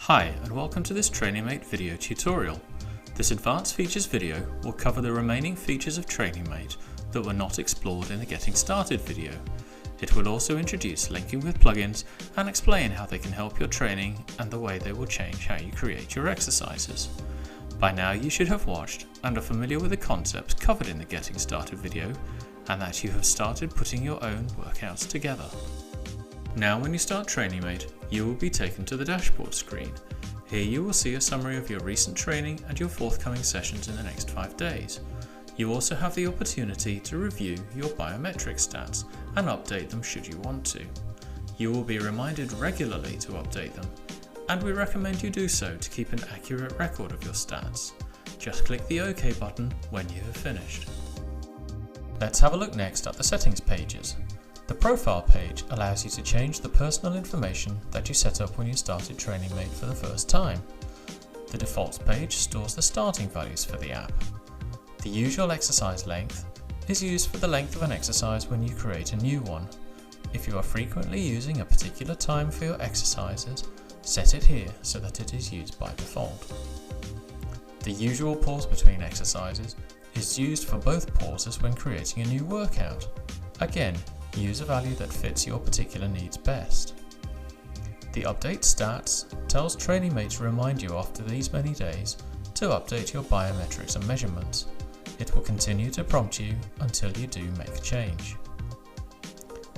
Hi and welcome to this TrainingMate video tutorial. This advanced features video will cover the remaining features of TrainingMate that were not explored in the Getting Started video. It will also introduce linking with plugins and explain how they can help your training and the way they will change how you create your exercises. By now you should have watched and are familiar with the concepts covered in the Getting Started video and that you have started putting your own workouts together. Now when you start TrainingMate, you will be taken to the dashboard screen. Here you will see a summary of your recent training and your forthcoming sessions in the next 5 days. You also have the opportunity to review your biometric stats and update them should you want to. You will be reminded regularly to update them, and we recommend you do so to keep an accurate record of your stats. Just click the OK button when you have finished. Let's have a look next at the settings pages. The profile page allows you to change the personal information that you set up when you started TrainingMate for the first time. The defaults page stores the starting values for the app. The usual exercise length is used for the length of an exercise when you create a new one. If you are frequently using a particular time for your exercises, set it here so that it is used by default. The usual pause between exercises is used for both pauses when creating a new workout. Again, use a value that fits your particular needs best. The update stats tells TrainingMate to remind you after these many days to update your biometrics and measurements. It will continue to prompt you until you do make a change.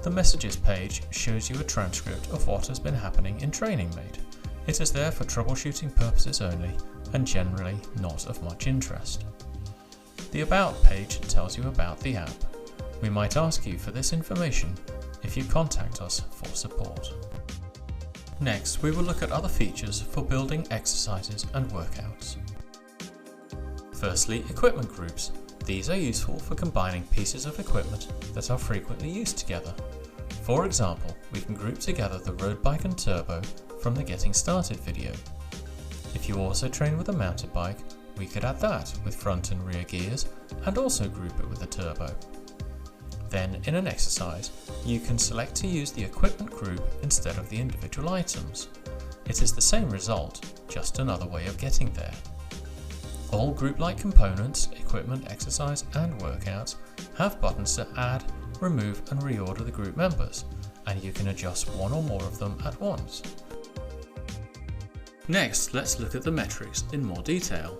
The messages page shows you a transcript of what has been happening in TrainingMate. It is there for troubleshooting purposes only and generally not of much interest. The About page tells you about the app. We might ask you for this information if you contact us for support. Next, we will look at other features for building exercises and workouts. Firstly, equipment groups. These are useful for combining pieces of equipment that are frequently used together. For example, we can group together the road bike and turbo from the Getting Started video. If you also train with a mountain bike, we could add that with front and rear gears and also group it with a turbo. Then, in an exercise, you can select to use the equipment group instead of the individual items. It is the same result, just another way of getting there. All group-like components, equipment, exercise and workouts have buttons to add, remove and reorder the group members, and you can adjust one or more of them at once. Next, let's look at the metrics in more detail.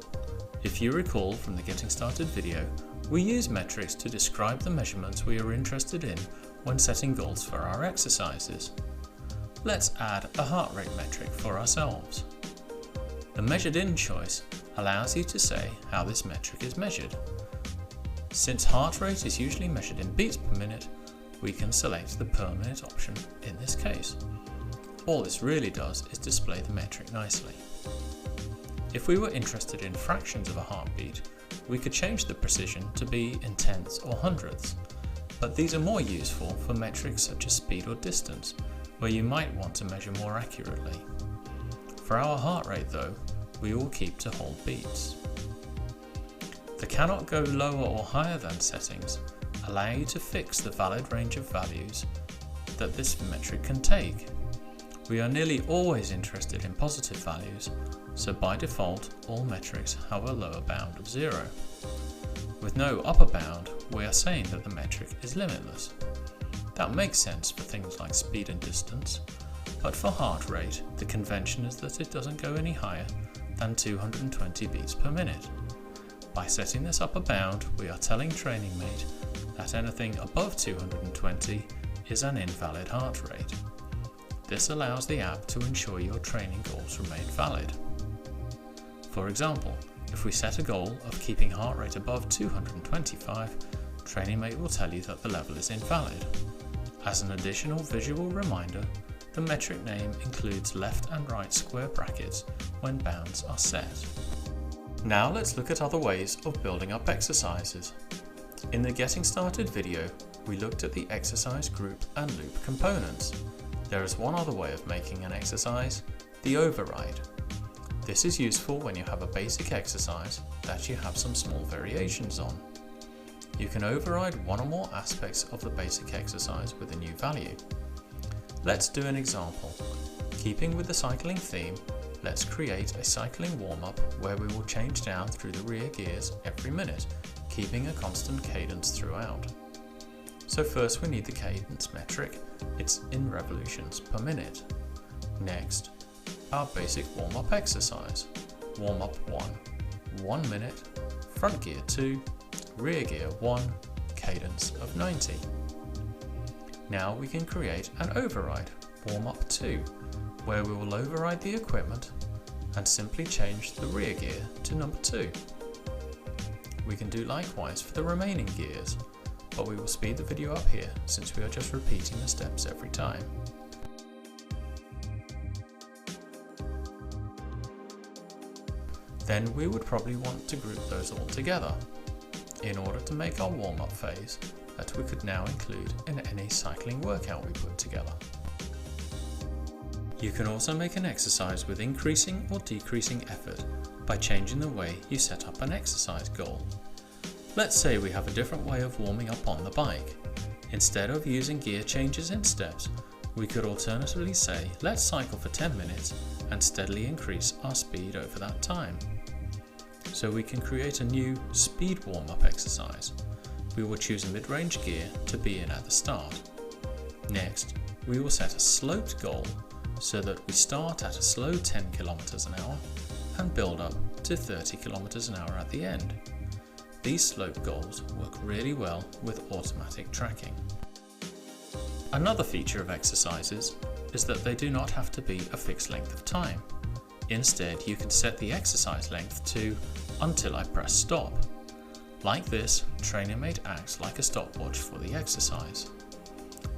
If you recall from the Getting Started video, we use metrics to describe the measurements we are interested in when setting goals for our exercises. Let's add a heart rate metric for ourselves. The Measured In choice allows you to say how this metric is measured. Since heart rate is usually measured in beats per minute, we can select the per minute option in this case. All this really does is display the metric nicely. If we were interested in fractions of a heartbeat, we could change the precision to be in tenths or hundredths, but these are more useful for metrics such as speed or distance, where you might want to measure more accurately. For our heart rate though, we will keep to whole beats. The Cannot Go Lower or Higher Than settings allow you to fix the valid range of values that this metric can take. We are nearly always interested in positive values, so by default all metrics have a lower bound of 0. With no upper bound, we are saying that the metric is limitless. That makes sense for things like speed and distance, but for heart rate, the convention is that it doesn't go any higher than 220 beats per minute. By setting this upper bound, we are telling TrainingMate that anything above 220 is an invalid heart rate. This allows the app to ensure your training goals remain valid. For example, if we set a goal of keeping heart rate above 225, TrainingMate will tell you that the level is invalid. As an additional visual reminder, the metric name includes left and right square brackets when bounds are set. Now let's look at other ways of building up exercises. In the Getting Started video, we looked at the exercise group and loop components. There is one other way of making an exercise, the override. This is useful when you have a basic exercise that you have some small variations on. You can override one or more aspects of the basic exercise with a new value. Let's do an example. Keeping with the cycling theme, let's create a cycling warm-up where we will change down through the rear gears every minute, keeping a constant cadence throughout. So first we need the cadence metric, it's in revolutions per minute. Next, our basic warm-up exercise. Warm-up 1, 1 minute, front gear 2, rear gear 1, cadence of 90. Now we can create an override, warm-up 2, where we will override the equipment and simply change the rear gear to number 2. We can do likewise for the remaining gears, but we will speed the video up here since we are just repeating the steps every time. Then we would probably want to group those all together in order to make our warm-up phase that we could now include in any cycling workout we put together. You can also make an exercise with increasing or decreasing effort by changing the way you set up an exercise goal. Let's say we have a different way of warming up on the bike. Instead of using gear changes in steps, we could alternatively say, let's cycle for 10 minutes and steadily increase our speed over that time. So we can create a new speed warm-up exercise. We will choose a mid-range gear to be in at the start. Next, we will set a sloped goal so that we start at a slow 10 km an hour and build up to 30 km an hour at the end. These slope goals work really well with automatic tracking. Another feature of exercises is that they do not have to be a fixed length of time. Instead, you can set the exercise length to until I press stop. Like this, TrainingMate acts like a stopwatch for the exercise.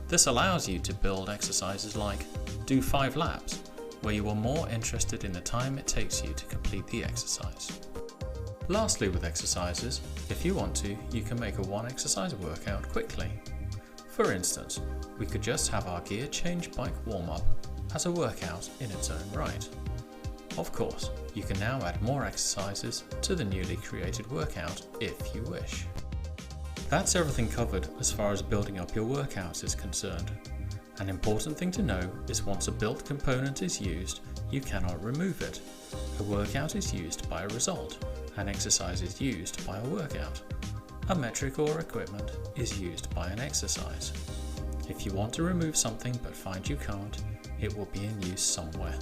This allows you to build exercises like do 5 laps, where you are more interested in the time it takes you to complete the exercise. Lastly, with exercises, if you want to, you can make a one exercise workout quickly. For instance, we could just have our gear change bike warm-up as a workout in its own right. Of course, you can now add more exercises to the newly created workout if you wish. That's everything covered as far as building up your workouts is concerned. An important thing to know is once a built component is used, you cannot remove it. A workout is used by a result, an exercise is used by a workout. A metric or equipment is used by an exercise. If you want to remove something but find you can't, it will be in use somewhere.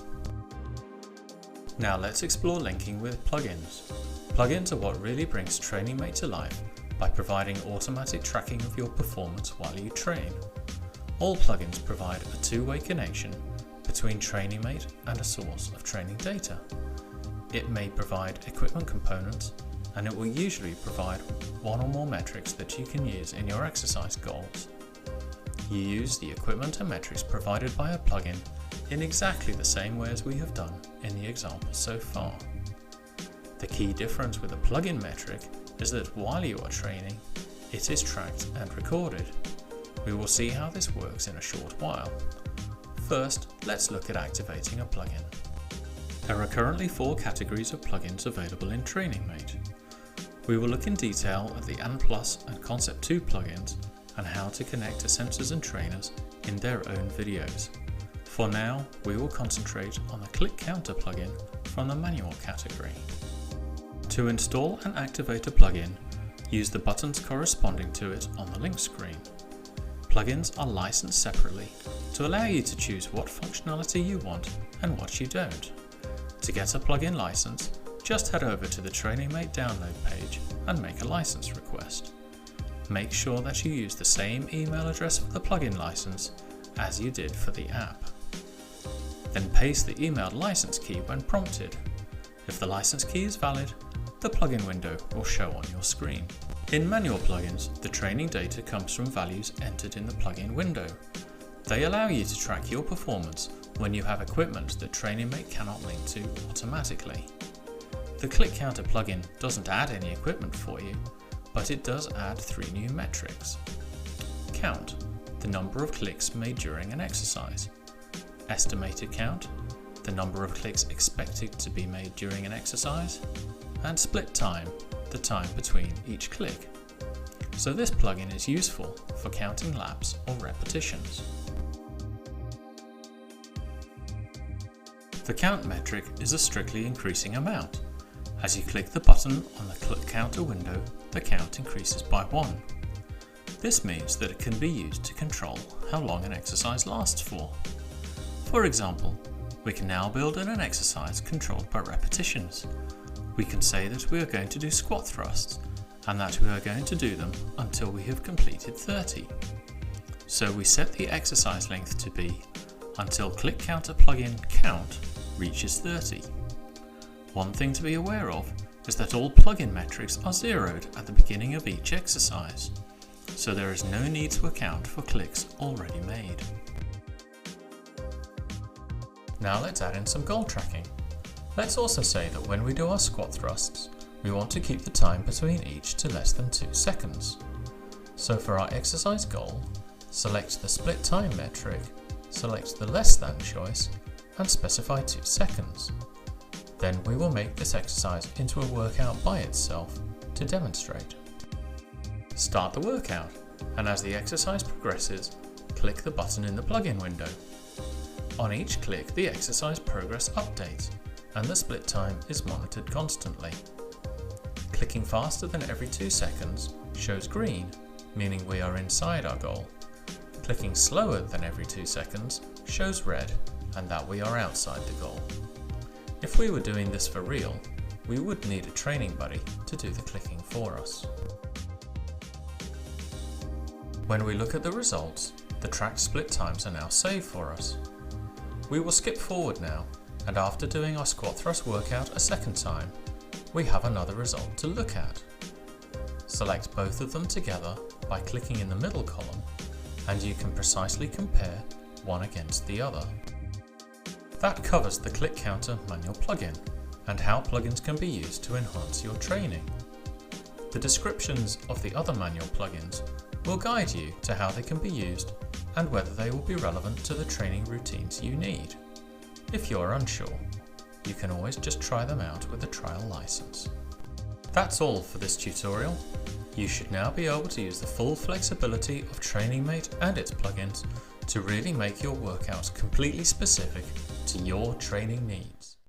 Now let's explore linking with plugins. Plugins are what really brings TrainingMate to life by providing automatic tracking of your performance while you train. All plugins provide a two-way connection between TrainingMate and a source of training data. It may provide equipment components, and it will usually provide one or more metrics that you can use in your exercise goals. You use the equipment and metrics provided by a plugin in exactly the same way as we have done in the example so far. The key difference with a plugin metric is that while you are training, it is tracked and recorded. We will see how this works in a short while. First, let's look at activating a plugin. There are currently 4 categories of plugins available in TrainingMate. We will look in detail at the AN+ and Concept 2 plugins and how to connect to sensors and trainers in their own videos. For now, we will concentrate on the Click Counter plugin from the Manual category. To install and activate a plugin, use the buttons corresponding to it on the link screen. Plugins are licensed separately to allow you to choose what functionality you want and what you don't. To get a plugin license, just head over to the TrainingMate download page and make a license request. Make sure that you use the same email address for the plugin license as you did for the app. Then paste the emailed license key when prompted. If the license key is valid, the plugin window will show on your screen. In manual plugins, the training data comes from values entered in the plugin window. They allow you to track your performance when you have equipment that TrainingMate cannot link to automatically. The Click Counter plugin doesn't add any equipment for you, but it does add 3 new metrics. Count, the number of clicks made during an exercise. Estimated count, the number of clicks expected to be made during an exercise. And split time, the time between each click. So this plugin is useful for counting laps or repetitions. The count metric is a strictly increasing amount. As you click the button on the click counter window, the count increases by 1. This means that it can be used to control how long an exercise lasts for. For example, we can now build in an exercise controlled by repetitions. We can say that we are going to do squat thrusts and that we are going to do them until we have completed 30. So we set the exercise length to be until click counter plugin count reaches 30. One thing to be aware of is that all plugin metrics are zeroed at the beginning of each exercise, so there is no need to account for clicks already made. Now let's add in some goal tracking. Let's also say that when we do our squat thrusts, we want to keep the time between each to less than 2 seconds. So for our exercise goal, select the split time metric, select the less than choice, and specify 2 seconds. Then we will make this exercise into a workout by itself to demonstrate. Start the workout, and as the exercise progresses, click the button in the plugin window. On each click, the exercise progress updates, and the split time is monitored constantly. Clicking faster than every 2 seconds shows green, meaning we are inside our goal. Clicking slower than every 2 seconds shows red, and that we are outside the goal. If we were doing this for real, we would need a training buddy to do the clicking for us. When we look at the results, the tracked split times are now saved for us. We will skip forward now, and after doing our squat thrust workout a second time, we have another result to look at. Select both of them together by clicking in the middle column, and you can precisely compare one against the other. That covers the click counter manual plugin and how plugins can be used to enhance your training. The descriptions of the other manual plugins will guide you to how they can be used and whether they will be relevant to the training routines you need. If you're unsure, you can always just try them out with a trial license. That's all for this tutorial. You should now be able to use the full flexibility of TrainingMate and its plugins to really make your workouts completely specific to your training needs.